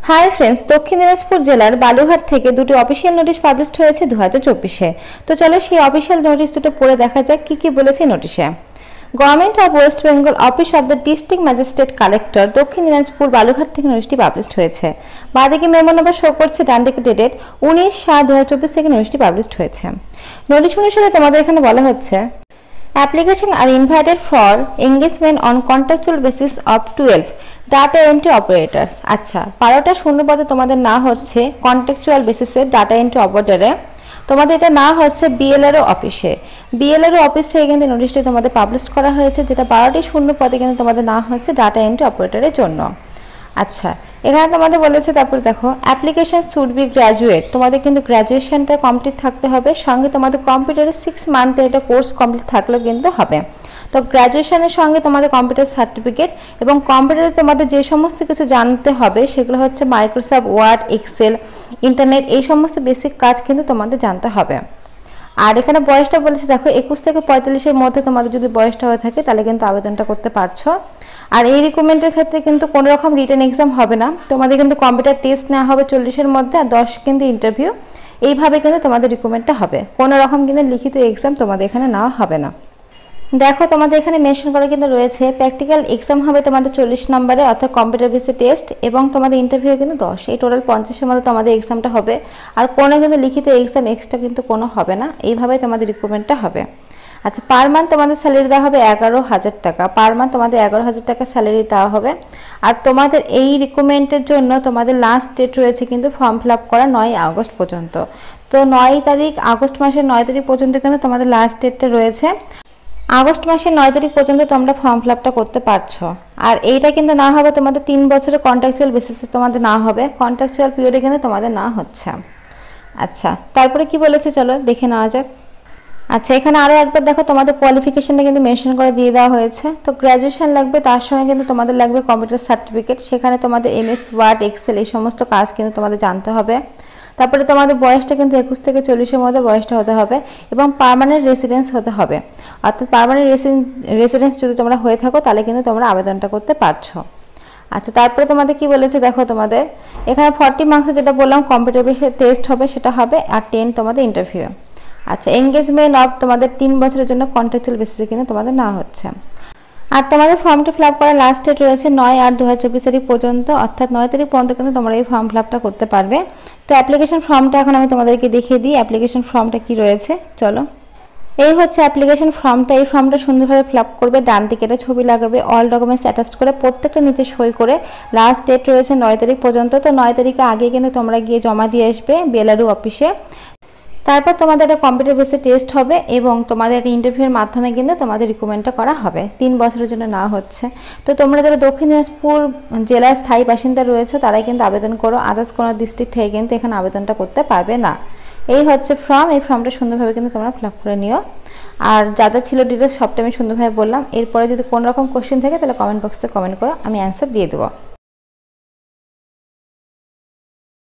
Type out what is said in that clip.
Hi friends, দক্ষিণ দিনাজপুর জেলার বালুঘাট থেকে দুটি অফিসিয়াল নোটিশ পাবলিশড হয়েছে 2024-এ। তো চলো সেই অফিসিয়াল নোটিশ দুটো পড়ে দেখা যাক কি কি বলেছে নোটিশে। Government of West Bengal office of the district magistrate collector দক্ষিণ দিনাজপুর বালুঘাট থেকে নোটিশটি পাবলিশড হয়েছে। বাঁদিকে মেমো নাম্বার শো করছে, ডান দিকে ডেটেড 19/7/2024 থেকে নোটিশটি পাবলিশড হয়েছে। নোটিশ অনুসারে তোমাদের এখানে বলা হচ্ছে application are invited for engagement on contractual basis of 12 data entry operators। আচ্ছা, 12টা শূন্য পদে তোমাদের না হচ্ছে কন্ট্রাকচুয়াল বেসিসে ডাটা এন্ট্রি অপারেটরে, তোমাদের এটা না হচ্ছে বিএলআরও অফিসে। বিএলআরও অফিস থেকে কিন্তু নোটিশটি তোমাদের পাবলিশ করা হয়েছে, যেটা 12টি শূন্য পদে কিন্তু তোমাদের না হচ্ছে ডাটা এন্ট্রি অপারেটরের জন্য। আচ্ছা, এখানে তোমাদের বলেছে, তারপর দেখো অ্যাপ্লিকেশন শুড বি গ্র্যাজুয়েট, তোমাদের কিন্তু গ্র্যাজুয়েশনটা কমপ্লিট থাকতে হবে, সঙ্গে তোমাদের কম্পিউটারের 6 মান্থের এটা কোর্স কমপ্লিট থাকলেও কিন্তু হবে। তো গ্র্যাজুয়েশনের সঙ্গে তোমাদের কম্পিউটার সার্টিফিকেট এবং কম্পিউটারে তোমাদের যে সমস্ত কিছু জানতে হবে সেগুলো হচ্ছে মাইক্রোসফট ওয়ার্ড, এক্সেল, ইন্টারনেট, এই সমস্ত বেসিক কাজ কিন্তু তোমাদের জানতে হবে। আর এখানে বয়সটা বলেছে, দেখো 21 থেকে 45-এর মধ্যে তোমাদের যদি বয়সটা হয়ে থাকে তাহলে কিন্তু আবেদনটা করতে পারছো। আর এই রিক্রুটমেন্টের ক্ষেত্রে কিন্তু কোনো রকম রিটেন এক্সাম হবে না, তোমাদের কিন্তু কম্পিউটার টেস্ট নেওয়া হবে 40-এর মধ্যে, আর 10 কিন্তু ইন্টারভিউ। এইভাবে কিন্তু তোমাদের রিক্রুটমেন্টটা হবে, কোনো রকম কিন্তু লিখিত এক্সাম তোমাদের এখানে নেওয়া হবে না। দেখো তোমাদের এখানে মেনশন করা কিন্তু রয়েছে, প্র্যাকটিক্যাল এক্সাম হবে তোমাদের 40 নম্বরে, অর্থাৎ কম্পিউটার বেসে টেস্ট, এবং তোমাদের ইন্টারভিউ কিন্তু 10, এই টোটাল 50-এর মধ্যে তোমাদের এক্সামটা হবে। আর কোনো কিন্তু লিখিত এক্সাম এক্সট্রা কিন্তু কোনো হবে না, এইভাবে তোমাদের রিক্রুটমেন্টটা হবে। আচ্ছা, পার মান্থ তোমাদের স্যালারি দেওয়া হবে 11,000 টাকা, পার মান্থ তোমাদের 11,000 টাকা স্যালারি দেওয়া হবে। আর তোমাদের এই রিক্রুটমেন্টের জন্য তোমাদের লাস্ট ডেট রয়েছে কিন্তু ফর্ম ফিল আপ করা 9 আগস্ট পর্যন্ত। তো 9 তারিখ, আগস্ট মাসের 9 তারিখ পর্যন্ত কিন্তু তোমাদের লাস্ট ডেটটা রয়েছে। আগস্ট মাসের 9 তারিখ পর্যন্ত তোমরা ফর্ম ফিল আপটা করতে পারছো। আর এইটা কিন্তু না হবে তোমাদের 3 বছরের কন্ট্রাকচুয়াল বেসিসে তোমাদের না হবে, কন্ট্রাকচুয়াল পিরিয়ডে কিন্তু তোমাদের না হচ্ছে। আচ্ছা, তারপরে কি বলেছে চলো দেখে নেওয়া যাক। আচ্ছা, এখানে আরও একবার দেখো তোমাদের কোয়ালিফিকেশনটা কিন্তু মেনশন করে দিয়ে দেওয়া হয়েছে। তো গ্র্যাজুয়েশন লাগবে, তার সঙ্গে কিন্তু তোমাদের লাগবে কম্পিউটার সার্টিফিকেট, সেখানে তোমাদের এমএস ওয়ার্ড, এক্সেল, এই সমস্ত কাজ কিন্তু তোমাদের জানতে হবে। তারপরে তোমাদের বয়সটা কিন্তু 21 থেকে 40-এর মধ্যে বয়সটা হতে হবে, এবং পার্মানেন্ট রেসিডেন্স হতে হবে। অর্থাৎ পার্মানেন্ট রেসিডেন্স যদি তোমরা হয়ে থাকো তাহলে কিন্তু তোমরা আবেদনটা করতে পারছো। আচ্ছা, তারপরে তোমাদের কি বলেছে দেখো, তোমাদের এখানে 40 মার্কসের যেটা বললাম কম্পিউটার বেসে টেস্ট হবে সেটা হবে, আর 10 তোমাদের ইন্টারভিউ। আচ্ছা, এঙ্গেজমেন্ট অফ তোমাদের 3 বছরের জন্য কন্ট্রাকচুয়াল বেসিসে কিন্তু তোমাদের না হচ্ছে। আর তোমাদের ফর্মটা ফিল আপ করার লাস্ট ডেট রয়েছে 9/8/2024 তারিখ পর্যন্ত, অর্থাৎ 9 তারিখ পর্যন্ত কিন্তু তোমরা এই ফর্ম ফিল আপটা করতে পারবে। তো অ্যাপ্লিকেশন ফর্মটা এখন আমি তোমাদেরকে দেখিয়ে দিই, অ্যাপ্লিকেশন ফর্মটা কি রয়েছে চলো। এই হচ্ছে অ্যাপ্লিকেশন ফর্মটা, এই ফর্মটা সুন্দরভাবে ফিল আপ করবে, ডান দিকে একটা ছবি লাগাবে, অল ডকুমেন্টস অ্যাটাচ করে প্রত্যেকটা নিচে সই করে। লাস্ট ডেট রয়েছে 9 তারিখ পর্যন্ত, তো 9 তারিখে আগে কিন্তু তোমরা গিয়ে জমা দিয়ে আসবে বিএলআরও অফিসে। তারপর তোমাদের একটা কম্পিউটার বেসে টেস্ট হবে, এবং তোমাদের একটা ইন্টারভিউর মাধ্যমে কিন্তু তোমাদের রিক্রুটমেন্টটা করা হবে। 3 বছরের জন্য না হচ্ছে। তো তোমরা যারা দক্ষিণ দিনাজপুর জেলার স্থায়ী বাসিন্দা রয়েছে তারাই কিন্তু আবেদন করো, আদার্স কোনো ডিস্ট্রিক্ট থেকে কিন্তু এখানে আবেদনটা করতে পারবে না। এই হচ্ছে ফর্ম, এই ফর্মটা সুন্দরভাবে কিন্তু তোমরা ফিল আপ করে নিও। আর যাদের ছিল ডিটেলস সবটা আমি সুন্দরভাবে বললাম। এরপরে যদি কোনো রকম কোশ্চেন থাকে তাহলে কমেন্ট বক্সে কমেন্ট করো, আমি অ্যান্সার দিয়ে দেবো।